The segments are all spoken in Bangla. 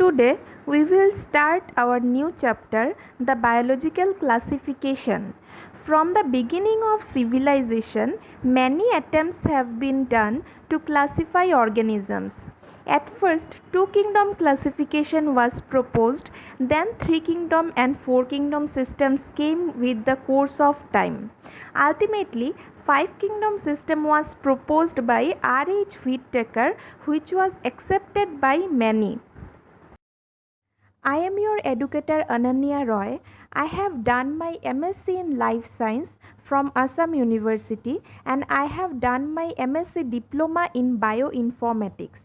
Today we will start our new chapter, the biological classification. From the beginning of civilization, many attempts have been done to classify organisms. At first, two kingdom classification was proposed, then three kingdom and four kingdom systems came with the course of time. Ultimately, five kingdom system was proposed by R.H. Whittaker, which was accepted by many. I am your educator Ananya Roy. I have done my MSc in Life Science from Assam University and I have done my MSc Diploma in Bioinformatics.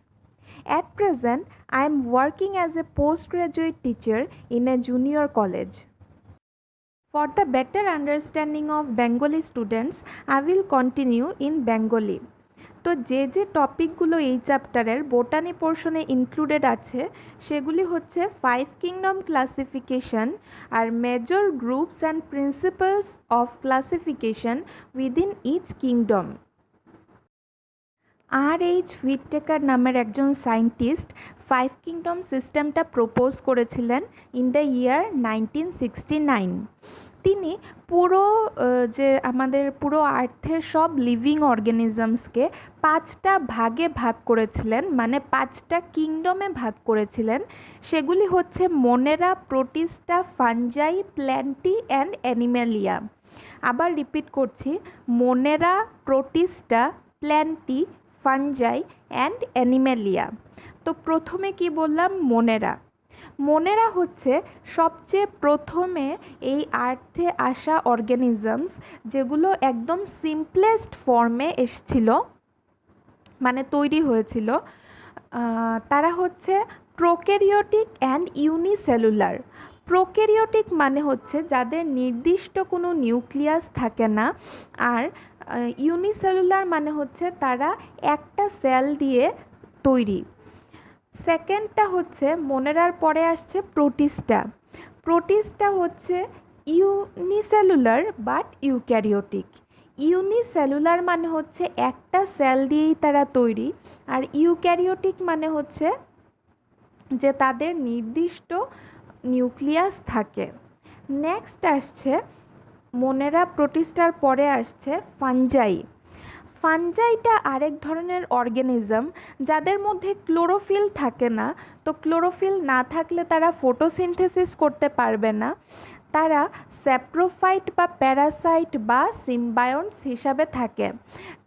At present, I am working as a postgraduate teacher in a junior college. For the better understanding of Bengali students, I will continue in Bengali. তো যে টপিকগুলো এই চ্যাপ্টারের বোটানি পোর্শনে ইনক্লুডেড আছে সেগুলি হচ্ছে ফাইভ কিংডম ক্লাসিফিকেশন আর major groups and principles of classification within each kingdom. R.H. Whittaker নামের একজন সায়েন্টিস্ট ফাইভ কিংডম সিস্টেমটা প্রপোজ করেছিলেন ইন দ্য ইয়ার 1969। তিনি পুরো যে আমাদের পুরো আর্থের সব লিভিং অর্গানিজমসকে পাঁচটা ভাগে ভাগ করেছিলেন, মানে পাঁচটা কিংডমে ভাগ করেছিলেন। সেগুলি হচ্ছে Monera, Protista, fungi, Plantae and Animalia. আবার রিপিট করছি, Monera, Protista, Plantae, fungi and Animalia. তো প্রথমে কি বললাম, মোনেরা। মোনেরা হচ্ছে সবচেয়ে প্রথমে এই আর্থে আসা অর্গানিজমস যেগুলো একদম সিম্পলেস্ট ফর্মে এসছিল, মানে তৈরি হয়েছিল। তারা হচ্ছে প্রোক্যারিওটিক অ্যান্ড ইউনিসেলুলার। প্রোক্যারিওটিক মানে হচ্ছে যাদের নির্দিষ্ট কোনো নিউক্লিয়াস থাকে না, আর ইউনিসেলুলার মানে হচ্ছে তারা একটা সেল দিয়ে তৈরি। সেকেন্ডটা হচ্ছে মোনেরার পরে আসছে প্রোটিস্টা। প্রোটিস্টা হচ্ছে ইউনিসেলুলার বাট ইউক্যারিওটিক। ইউনিসেলুলার মানে হচ্ছে একটা সেল দিয়েই তারা তৈরি, আর ইউক্যারিওটিক মানে হচ্ছে যে তাদের নির্দিষ্ট নিউক্লিয়াস থাকে। নেক্সট আসছে মোনেরা, প্রোটিস্টার পরে আসছে ফাঞ্জাই। ফাঞ্জাইটা আরেক ধরনের অর্গানিজম যাদের মধ্যে ক্লোরোফিল থাকে না। তো ক্লোরোফিল না থাকলে তারা ফটোসিনথেসিস করতে পারবে না। তারা স্যাপ্রোফাইট বা প্যারাসাইট বা সিম্বায়ন্টস হিসাবে থাকে।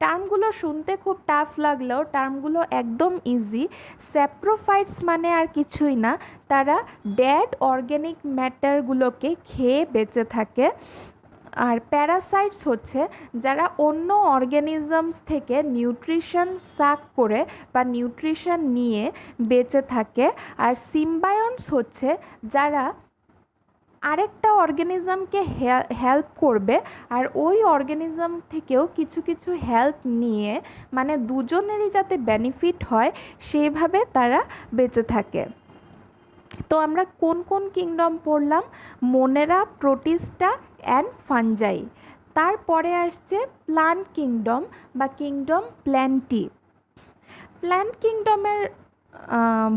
টার্মগুলো শুনতে খুব টাফ লাগলেও টার্মগুলো একদম ইজি। স্যাপ্রোফাইটস মানে আর কিছুই না, তারা ডেড অর্গ্যানিক ম্যাটারগুলোকে খেয়ে বেঁচে থাকে। আর প্যারাসাইটস হচ্ছে যারা অন্য অর্গানিজমস থেকে নিউট্রিশন সাক করে বা নিউট্রিশন নিয়ে বেঁচে থাকে। আর সিম্বায়ন্টস হচ্ছে যারা আরেকটা অর্গানিজমকে হেল্প করবে আর ওই অর্গানিজম থেকেও কিছু কিছু হেল্প নিয়ে, মানে দুজনেরই যাতে বেনিফিট হয় সেইভাবে তারা বেঁচে থাকে। তো আমরা কোন কোন কিংডম পড়লাম, মোনেরা, প্রোটিস্টা অ্যান্ড ফাঞ্জাই। তারপরে আসছে প্ল্যান্ট কিংডম বা কিংডম প্ল্যান্টি। প্ল্যান্ট কিংডমের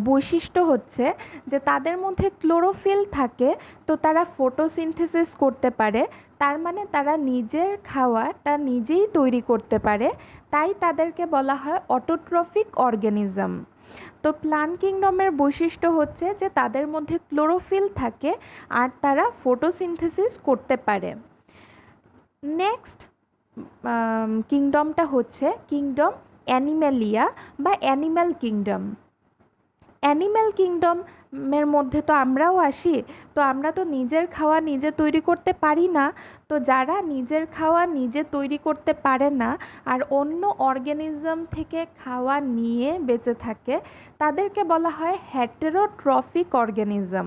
বৈশিষ্ট্য হচ্ছে যে তাদের মধ্যে ক্লোরোফিল থাকে, তো তারা ফটোসিনথেসিস করতে পারে, তার মানে তারা নিজের খাওয়াটা নিজেই তৈরি করতে পারে, তাই তাদেরকে বলা হয় অটোট্রফিক অর্গানিজম। তো প্ল্যান্ট কিংডমের বৈশিষ্ট্য হচ্ছে যে তাদের মধ্যে ক্লোরোফিল থাকে আর তারা ফটোসিনথেসিস করতে পারে। নেক্সট কিংডমটা হচ্ছে কিংডম অ্যানিম্যালিয়া বা অ্যানিম্যাল কিংডম। অ্যানিম্যাল কিংডমের মধ্যে তো আমরাও আসি। তো আমরা তো নিজের খাওয়া নিজে তৈরি করতে পারি না। তো যারা নিজের খাওয়া নিজে তৈরি করতে পারে না আর অন্য অর্গানিজম থেকে খাওয়া নিয়ে বেঁচে থাকে, তাদেরকে বলা হয় হেটেরোট্রফিক অর্গানিজম।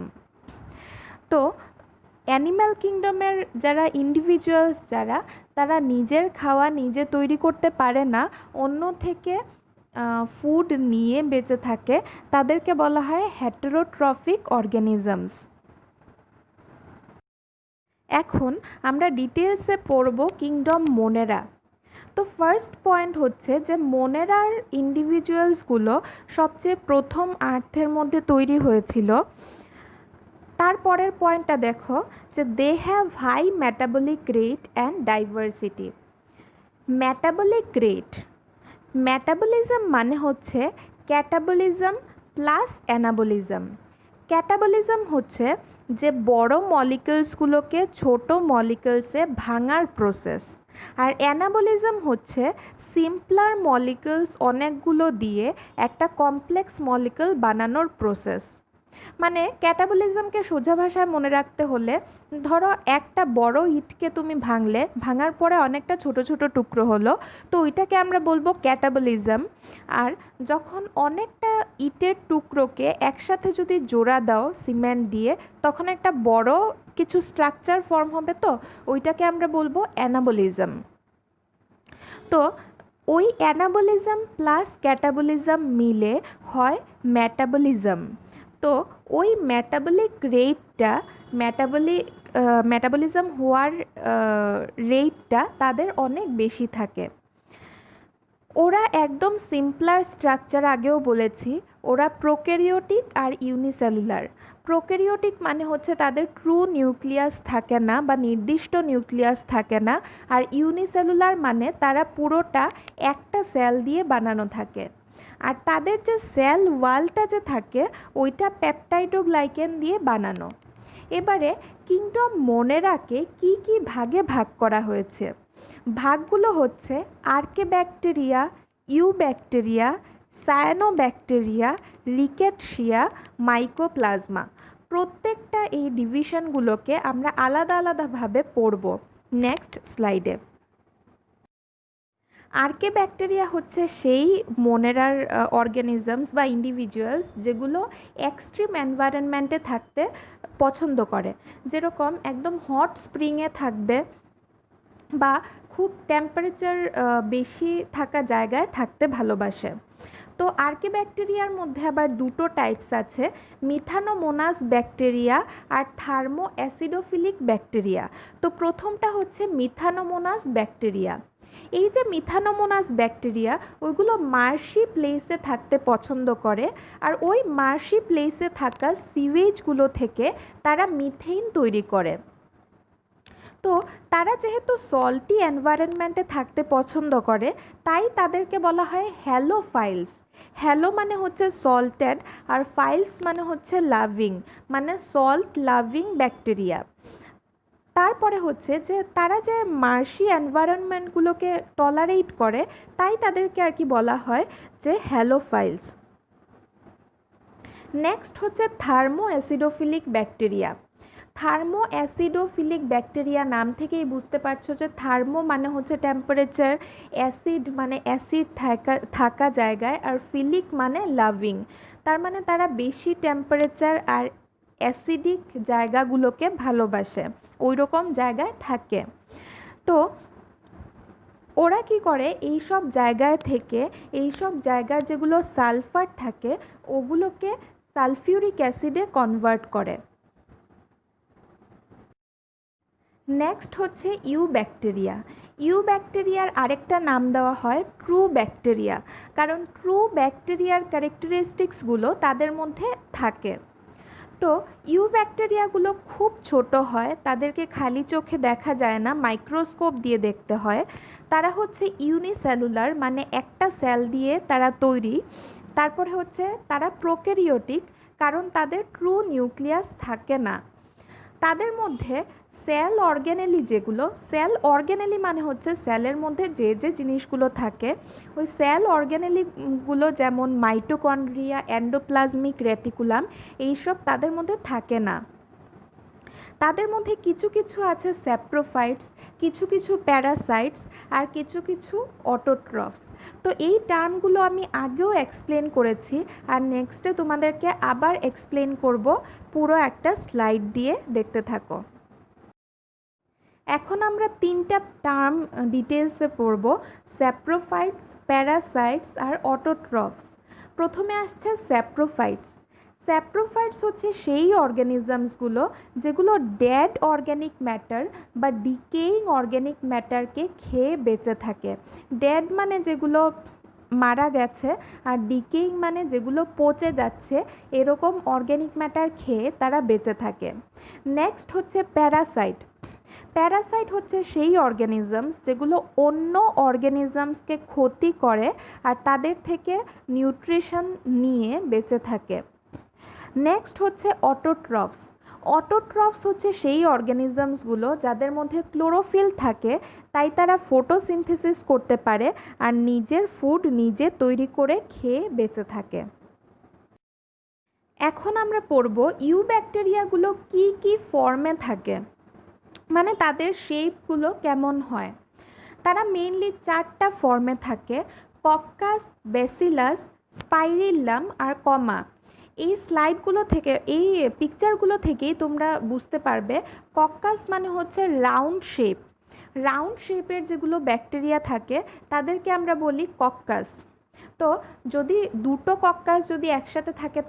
তো অ্যানিম্যাল কিংডমের যারা ইন্ডিভিজুয়ালস তারা নিজের খাওয়া নিজে তৈরি করতে পারে না, অন্য থেকে ফুড নিয়ে বেঁচে থাকে, তাদেরকে বলা হয় হেটেরোট্রফিক অর্গানিজমস। এখন আমরা ডিটেলসে পড়ব কিংডম মোনেরা। তো ফার্স্ট পয়েন্ট হচ্ছে যে মোনেরার ইন্ডিভিজুয়ালসগুলো সবচেয়ে প্রথম আর্থের মধ্যে তৈরি হয়েছিল। তারপরের পয়েন্টটা দেখো যে they have high metabolic rate and diversity. Metabolic rate, metabolism মানে হচ্ছে ক্যাটাবলিজম প্লাস অ্যানাবলিজম। ক্যাটাবলিজম হচ্ছে যে বড় মলিকিউলসগুলোকে ছোট মলিকিউলসে ভাঙার প্রসেস, আর অ্যানাবলিজম হচ্ছে সিম্পলার মলিকিউলস অনেকগুলো দিয়ে একটা কমপ্লেক্স মলিকিউল বানানোর প্রসেস। মানে ক্যাটাবলিজমকে সোজা ভাষায় মনে রাখতে হলে ধরো একটা বড় ইটকে তুমি ভাঙার পরে অনেকটা ছোট ছোট টুকরো হলো, তো ওইটাকে আমরা বলবো ক্যাটাবলিজম। আর যখন অনেকটা ইটের টুকরোকে একসাথে যদি জোড়া দাও সিমেন্ট দিয়ে, তখন একটা বড় কিছু স্ট্রাকচার ফর্ম হবে, তো ওইটাকে আমরা বলবো অ্যানাবলিজম। তো ওই অ্যানাবলিজম প্লাস ক্যাটাবলিজম মিলে হয় মেটাবলিজম। তো ওই মেটাবলিক রেটটা, মেটাবলিজম হওয়ার রেটটা তাদের অনেক বেশি থাকে। ওরা একদম সিম্পলার স্ট্রাকচার, আগেও বলেছি, ওরা প্রোক্যারিওটিক আর ইউনিসেলুলার। প্রোক্যারিওটিক মানে হচ্ছে তাদের ট্রু নিউক্লিয়াস থাকে না বা নির্দিষ্ট নিউক্লিয়াস থাকে না, আর ইউনিসেলুলার মানে তারা পুরোটা একটা সেল দিয়ে বানানো থাকে। আর তাদের যে সেল ওয়ালটা যে থাকে ওইটা পেপটাইডোগ্লাইকেন দিয়ে বানানো। এবারে কিংডম মোনেরাকে কি কি ভাগে ভাগ করা হয়েছে? ভাগগুলো হচ্ছে আর্কেব্যাকটেরিয়া, ইউব্যাকটেরিয়া, সায়ানোব্যাকটেরিয়া, রিকেটশিয়া, মাইকোপ্লাজমা। প্রত্যেকটা এই ডিভিশনগুলোকে আমরা আলাদা আলাদাভাবে পড়ব নেক্সট স্লাইডে। আর্কেব্যাকটেরিয়া হচ্ছে সেই মোনেরার অর্গানিজমস বা ইন্ডিভিজুয়ালস যেগুলো এক্সট্রিম এনভায়রনমেন্টে থাকতে পছন্দ করে, যেরকম একদম হট স্প্রিংয়ে থাকবে বা খুব টেম্পারেচার বেশি থাকা জায়গায় থাকতে ভালোবাসে। তো আর্কেব্যাকটেরিয়ার মধ্যে আবার দুটো টাইপস আছে, মিথানোমোনাস ব্যাকটেরিয়া আর থার্মো অ্যাসিডোফিলিক ব্যাকটেরিয়া। তো প্রথমটা হচ্ছে মিথানোমোনাস ব্যাকটেরিয়া। এই যে মিথানোমোনাস ব্যাকটেরিয়া, ওইগুলো মার্শি প্লেসে থাকতে পছন্দ করে, আর ওই মার্শি প্লেসে থাকা সিওয়েজগুলো থেকে তারা মিথেইন তৈরি করে। তো তারা যেহেতু সল্টি এনভায়রনমেন্টে থাকতে পছন্দ করে, তাই তাদেরকে বলা হয় হ্যালোফাইলস। হ্যালো মানে হচ্ছে সল্টেড, আর ফাইলস মানে হচ্ছে লাভিং, মানে সল্ট লাভিং ব্যাকটেরিয়া। তারপরে হচ্ছে যে তারা যে মার্শি এনভায়রনমেন্টগুলোকে টলারেট করে, তাই তাদেরকে আর কি বলা হয় যে হ্যালোফাইলস। নেক্সট হচ্ছে থার্মো অ্যাসিডোফিলিক ব্যাকটেরিয়া। থার্মো অ্যাসিডোফিলিক ব্যাকটেরিয়া নাম থেকেই বুঝতে পারছো যে থার্মো মানে হচ্ছে টেম্পারেচার, অ্যাসিড মানে অ্যাসিড থাকা জায়গায়, আর ফিলিক মানে লাভিং। তার মানে তারা বেশি টেম্পারেচার আর অ্যাসিডিক জায়গাগুলোকে ভালোবাসে, ওই রকম জায়গায় থাকে। তো ওরা কি করে, এই সব জায়গায় থেকে এই সব জায়গার যেগুলো সালফার থাকে ওগুলোকে সালফিউরিক অ্যাসিডে কনভার্ট করে। নেক্সট হচ্ছে ইউব্যাকটেরিয়া। ইউব্যাকটেরিয়ার আরেকটা নাম দেওয়া হয় ট্রু ব্যাকটেরিয়া, কারণ ট্রু ব্যাকটেরিয়ার ক্যারেক্টারিস্টিক্সগুলো তাদের মধ্যে থাকে। তো ইউব্যাকটেরিয়াগুলো খুব ছোট হয়, তাদেরকে খালি চোখে দেখা যায় না, মাইক্রোস্কোপ দিয়ে দেখতে হয়। তারা হচ্ছে ইউনিসেলুলার, মানে একটা সেল দিয়ে তারা তৈরি। তারপরে হচ্ছে তারা প্রোক্যারিওটিক, কারণ তাদের ট্রু নিউক্লিয়াস থাকে না। তাদের মধ্যে সেল অর্গ্যানেলি, যেগুলো সেল অর্গ্যানেলি মানে হচ্ছে সেলের মধ্যে যে যে জিনিসগুলো থাকে, ওই সেল অর্গ্যানেলিগুলো যেমন মাইটোকন্ড্রিয়া, এন্ডোপ্লাজমিক রেটিকুলাম, এইসব তাদের মধ্যে থাকে না। তাদের মধ্যে কিছু কিছু আছে স্যাপ্রোফাইটস, কিছু কিছু প্যারাসাইটস, আর কিছু কিছু অটোট্রফস। তো এই টার্মগুলো আমি আগেও এক্সপ্লেন করেছি, আর নেক্সটে তোমাদেরকে আবার এক্সপ্লেন করব, পুরো একটা স্লাইড দিয়ে দেখতে থাকো। এখন আমরা তিনটা টার্ম ডিটেলসে পড়ব, স্যাপ্রোফাইটস, প্যারাসাইটস আর অটোট্রফস। প্রথমে আসছে স্যাপ্রোফাইটস। স্যাপ্রোফাইটস হচ্ছে সেই অর্গানিজমসগুলো যেগুলো ডেড অর্গ্যানিক ম্যাটার বা ডিকেইং অর্গ্যানিক ম্যাটারকে খেয়ে বেঁচে থাকে। ডেড মানে যেগুলো মারা গেছে, আর ডিকেইং মানে যেগুলো পচে যাচ্ছে, এরকম অর্গ্যানিক ম্যাটার খেয়ে তারা বেঁচে থাকে। নেক্সট হচ্ছে প্যারাসাইট। প্যারাসাইট হচ্ছে সেই অর্গ্যানিজমস যেগুলো অন্য অর্গ্যানিজমসকে ক্ষতি করে আর তাদের থেকে নিউট্রিশন নিয়ে বেঁচে থাকে। নেক্সট হচ্ছে অটোট্রফস। অটোট্রফস হচ্ছে সেই অর্গ্যানিজমসগুলো যাদের মধ্যে ক্লোরোফিল থাকে, তাই তারা ফটোসিনথেসিস করতে পারে আর নিজের ফুড নিজে তৈরি করে খেয়ে বেঁচে থাকে। এখন আমরা পড়ব ইউব্যাকটেরিয়াগুলো কি কি ফর্মে থাকে, মানে তাদের শেপগুলো কেমন হয়। তারা মেইনলি 4টা ফর্মে থাকে: কক্কাস, ব্যাসিলাস, স্পাইরিলাম আর কমা। এই স্লাইডগুলো থেকে, এই পিকচারগুলো থেকেই তোমরা বুঝতে পারবে কক্কাস মানে হচ্ছে রাউন্ড শেপ। রাউন্ড শেপের যেগুলো ব্যাকটেরিয়া থাকে তাদেরকে আমরা বলি কক্কাস। তো যদি দুটো কক্কাস যদি একসাথে থাকে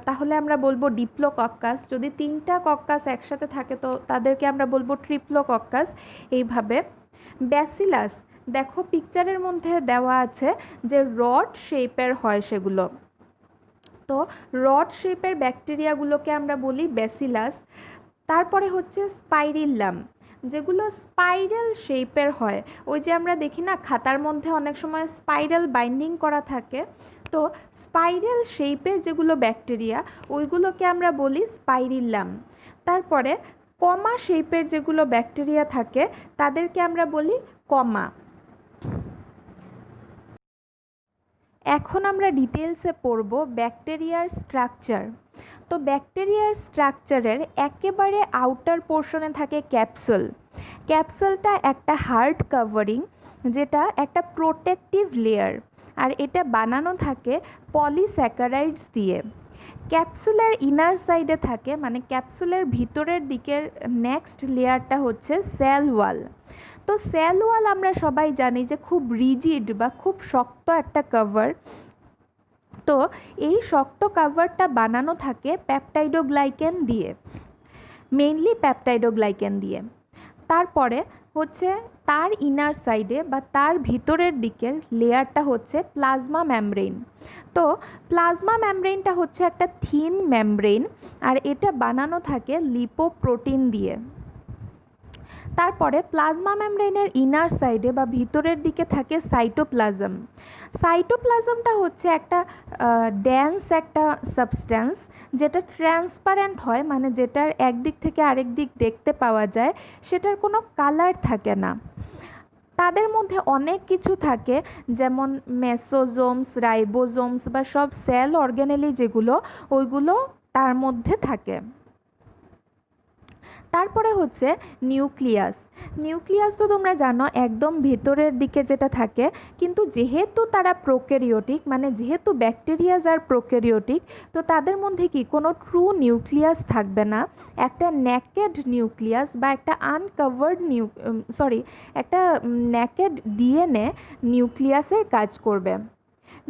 তাহলে আমরা বলবো ডিপ্লোকক্কাস। যদি 3টা কক্কাস একসাথে থাকে তো তাদেরকে আমরা বলবো ট্রিপ্লোকক্কাস। এইভাবে ব্যাসিলাস, দেখো পিকচারের মধ্যে দেওয়া আছে যে রড শেপের হয় সেগুলো। তো রড শেপের ব্যাকটেরিয়াগুলোকে আমরা বলি ব্যাসিলাস। তারপরে হচ্ছে স্পাইরিলাম, যেগুলো স্পাইরাল শেপের হয়। ওই যে আমরা দেখি না খাতার মধ্যে অনেক সময় স্পাইরাল বাইন্ডিং করা থাকে, তো স্পাইরাল শেপের যেগুলো ব্যাকটেরিয়া ওইগুলোকে আমরা বলি স্পাইরিলাম। তারপরে কমা শেপের যেগুলো ব্যাকটেরিয়া থাকে তাদেরকে আমরা বলি কমা। এখন আমরা ডিটেলসে পড়ব ব্যাকটেরিয়ার স্ট্রাকচার। তো ব্যাকটেরিয়ার স্ট্রাকচারের একেবারে আউটার পোর্শনে থাকে ক্যাপসুল। ক্যাপসুলটা একটা হার্ড কাভারিং, যেটা একটা প্রোটেক্টিভ লেয়ার, আর এটা বানানো থাকে পলিস্যাকারাইডস দিয়ে। ক্যাপসুলের ইনার সাইডে থাকে, মানে ক্যাপসুলের ভিতরের দিকের নেক্সট লেয়ারটা হচ্ছে সেল ওয়াল। তো সেল ওয়াল আমরা সবাই জানি যে খুব রিজিড বা খুব শক্ত একটা কভার। তো এই শক্ত কভারটা বানানো থাকে পেপটাইডোগ্লাইকেন দিয়ে, মেইনলি পেপটাইডোগ্লাইকেন দিয়ে। তারপরে হচ্ছে তার ইনার সাইডে বা তার ভিতরের দিকের লেয়ারটা হচ্ছে প্লাজমা মেমব্রেন। তো প্লাজমা মেমব্রেনটা হচ্ছে একটা থিন মেমব্রেন, আর এটা বানানো থাকে লিপোপ্রোটিন দিয়ে। তারপরে প্লাজমা মেমব্রেনের ইনার সাইডে বা ভিতরের দিকে থাকে সাইটোপ্লাজম। সাইটোপ্লাজমটা হচ্ছে একটা ড্যান্স একটা সাবস্ট্যান্স, যেটা ট্রান্সপারেন্ট হয়, মানে যেটার একদিক থেকে আরেক দিক দেখতে পাওয়া যায়, সেটার কোনো কালার থাকে না। তাদের মধ্যে অনেক কিছু থাকে, যেমন মেসোজোমস, রাইবোজোমস বা সব সেল অর্গানেলি যেগুলো, ওইগুলো তার মধ্যে থাকে। তারপরে হচ্ছে নিউক্লিয়াস। নিউক্লিয়াস তো তোমরা জানো একদম ভেতরের দিকে যেটা থাকে, কিন্তু যেহেতু তারা প্রোক্যারিওটিক, মানে যেহেতু ব্যাকটেরিয়াস আর প্রোক্যারিওটিক, তো তাদের মধ্যে কি কোনো ট্রু নিউক্লিয়াস থাকবে না। একটা নেকেড নিউক্লিয়াস বা একটা আনকভার্ড একটা নেকেড ডিএনএ নিউক্লিয়াসের কাজ করবে।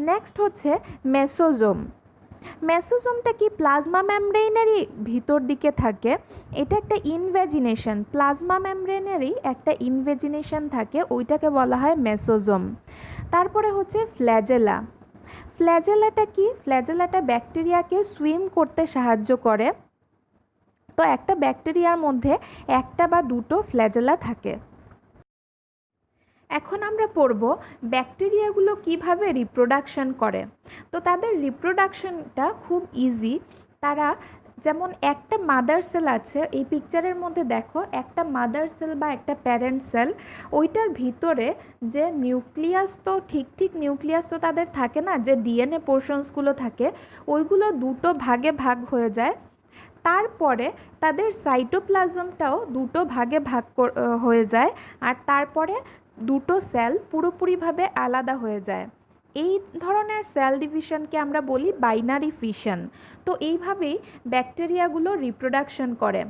নেক্সট হচ্ছে মেসোজোম। মেসোজোমটা কি প্লাজমা মেমব্রেনেরই ভিতর দিকে থাকে। এটা একটা ইনভ্যাজিনেশন, প্লাজমা মেমব্রেনেরই একটা ইনভ্যাজিনেশন থাকে, ওইটাকে বলা হয় মেসোজোম। তারপরে হচ্ছে ফ্ল্যাজেলা। ফ্ল্যাজেলাটা কি? ফ্ল্যাজেলাটা ব্যাকটেরিয়াকে সুইম করতে সাহায্য করে। তো একটা ব্যাকটেরিয়ার মধ্যে একটা বা দুটো ফ্ল্যাজেলা থাকে। এখন আমরা পড়ব ব্যাকটেরিয়াগুলো কিভাবে রিপ্রোডাকশন করে। তো তাদের রিপ্রোডাকশনটা খুব ইজি। তারা যেমন একটা মাদার সেল আছে, এই পিকচারের মধ্যে দেখো একটা মাদার সেল বা একটা প্যারেন্ট সেল, ওইটার ভিতরে যে নিউক্লিয়াস, তো ঠিক নিউক্লিয়াস তো তাদের থাকে না, যে ডিএনএ পোর্শনসগুলো থাকে ওইগুলো দুটো ভাগে ভাগ হয়ে যায়। তারপরে তাদের সাইটোপ্লাজমটাও দুটো ভাগে ভাগ হয়ে যায়, আর তারপরে দুটো সেল পুরোপুরিভাবে আলাদা হয়ে যায়। এই ধরনের সেল ডিভিশনকে আমরা বলি বাইনারি ফিশন। তো এইভাবেই ব্যাকটেরিয়াগুলো রিপ্রোডাকশন করে।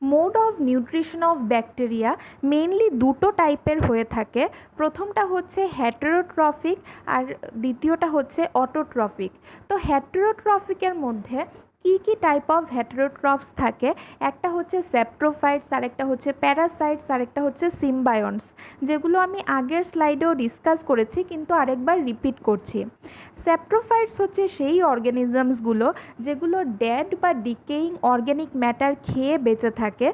Mode of nutrition of bacteria mainly দুটো টাইপের হয়ে থাকে। প্রথমটা হচ্ছে হেটেরোট্রফিক আর দ্বিতীয়টা হচ্ছে অটোট্রফিক। তো হেটেরোট্রফিকের মধ্যে কী কী টাইপ অফ হেটেরোট্রফস থাকে, একটা হচ্ছে স্যাপ্রোফাইটস, আরেকটা হচ্ছে প্যারাসাইটস, আরেকটা হচ্ছে সিম্বায়ন্টস, যেগুলো আমি আগের স্লাইডেও ডিসকাস করেছি কিন্তু আরেকবার রিপিট করছি। স্যাপ্রোফাইটস হচ্ছে সেই অর্গানিজমসগুলো যেগুলো ডেড বা ডিকেইং অর্গ্যানিক ম্যাটার খেয়ে বেঁচে থাকে।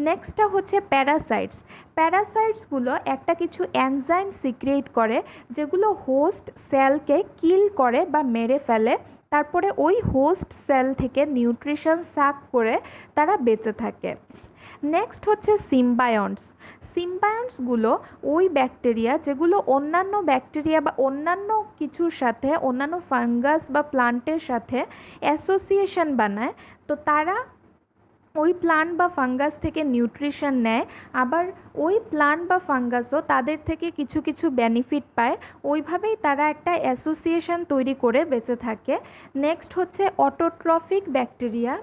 নেক্সটটা হচ্ছে প্যারাসাইটস। প্যারাসাইটসগুলো একটা কিছু এনজাইম সিক্রিয়েট করে যেগুলো হোস্ট সেলকে কিল করে বা মেরে ফেলে, তারপরে ওই হোস্ট সেল থেকে নিউট্রিশন সাক করে তারা বেঁচে থাকে। নেক্সট হচ্ছে সিম্বায়ন্টস। সিম্বায়ন্টসগুলো ওই ব্যাকটেরিয়া যেগুলো অন্যান্য ব্যাকটেরিয়া বা অন্যান্য কিছুর সাথে, অন্যান্য ফাঙ্গাস বা প্লান্টের সাথে অ্যাসোসিয়েশন বানায়। তো তারা ওই প্লান্ট বা ফাঙ্গাস থেকে নিউট্রিশন নেয়, আবার ওই প্লান্ট বা ফাঙ্গাসও তাদের থেকে কিছু কিছু বেনিফিট পায়, ওইভাবেই তারা একটা অ্যাসোসিয়েশন তৈরি করে বেঁচে থাকে। নেক্সট হচ্ছে অটোট্রফিক ব্যাকটেরিয়া।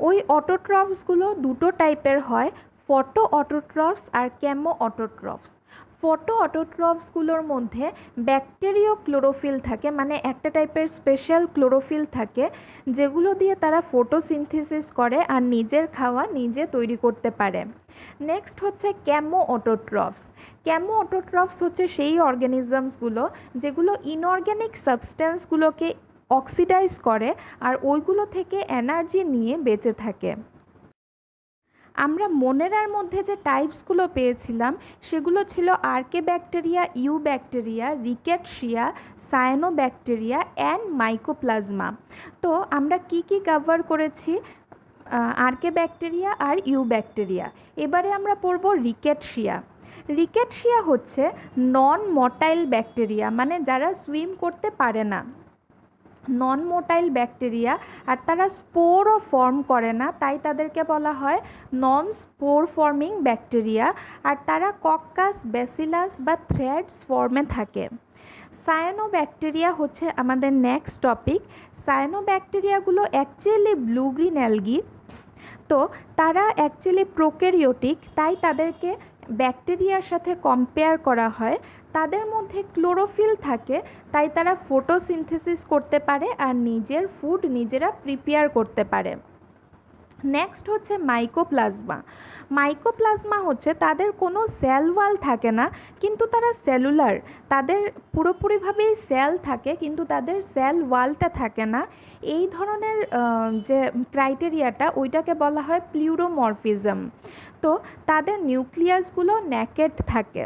ওই অটোট্রফসগুলো দুটো টাইপের হয়, ফটো অটোট্রফস আর ক্যামো অটোট্রফস। ফটো অটোট্রফসগুলোর মধ্যে ব্যাকটেরিয় ক্লোরোফিল থাকে, মানে একটা টাইপের স্পেশাল ক্লোরোফিল থাকে যেগুলো দিয়ে তারা ফটোসিনথেসিস করে আর নিজের খাওয়া নিজে তৈরি করতে পারে। নেক্সট হচ্ছে ক্যামো অটোট্রফস। ক্যামো অটোট্রফস হচ্ছে সেই অর্গানিজমসগুলো যেগুলো ইনঅর্গ্যানিক সাবস্টেন্সগুলোকে অক্সিডাইজ করে আর ওইগুলো থেকে এনার্জি নিয়ে বেঁচে থাকে। আমরা মোনেরার মধ্যে যে টাইপসগুলো পেয়েছিলাম সেগুলো ছিল archaebacteria, eubacteria, rickettsia, cyanobacteria and mycoplasma. তো আমরা কি কি কভার করেছি? আর্কে ব্যাকটেরিয়া আর ইউ ব্যাকটেরিয়া। এবারে আমরা পড়ব রিকেটশিয়া। রিকেটশিয়া হচ্ছে নন মটাইল ব্যাকটেরিয়া, মানে যারা সুইম করতে পারে না, নন মোটাইল ব্যাকটেরিয়া, আর তারা স্পোরও ফর্ম করে না, তাই তাদেরকে বলা হয় নন স্পোর ফর্মিং ব্যাকটেরিয়া, আর তারা কক্কাস, ব্যাসিলাস বা থ্রেডস ফর্মে থাকে। সায়ানোব্যাকটেরিয়া হচ্ছে আমাদের নেক্সট টপিক। সায়ানোব্যাকটেরিয়াগুলো অ্যাকচুয়ালি ব্লু গ্রিন অ্যালগি। তো তারা অ্যাকচুয়ালি প্রোক্যারিওটিক, তাই তাদেরকে ব্যাকটেরিয়ার সাথে কম্পেয়ার করা হয়। তাদের মধ্যে ক্লোরোফিল থাকে, তাই তারা ফটোসিনথেসিস করতে পারে আর নিজের ফুড নিজেরা প্রিপেয়ার করতে পারে। নেক্সট হচ্ছে মাইকোপ্লাজমা। মাইকোপ্লাজমা হচ্ছে তাদের কোনো সেল ওয়াল থাকে না, কিন্তু তারা সেলুলার, তাদের পুরোপুরিভাবেই সেল থাকে কিন্তু তাদের সেল ওয়ালটা থাকে না। এই ধরনের যে ক্রাইটেরিয়াটা, ওইটাকে বলা হয় প্লিউরোমরফিজম। তো তাদের নিউক্লিয়াসগুলো ন্যাকেড থাকে।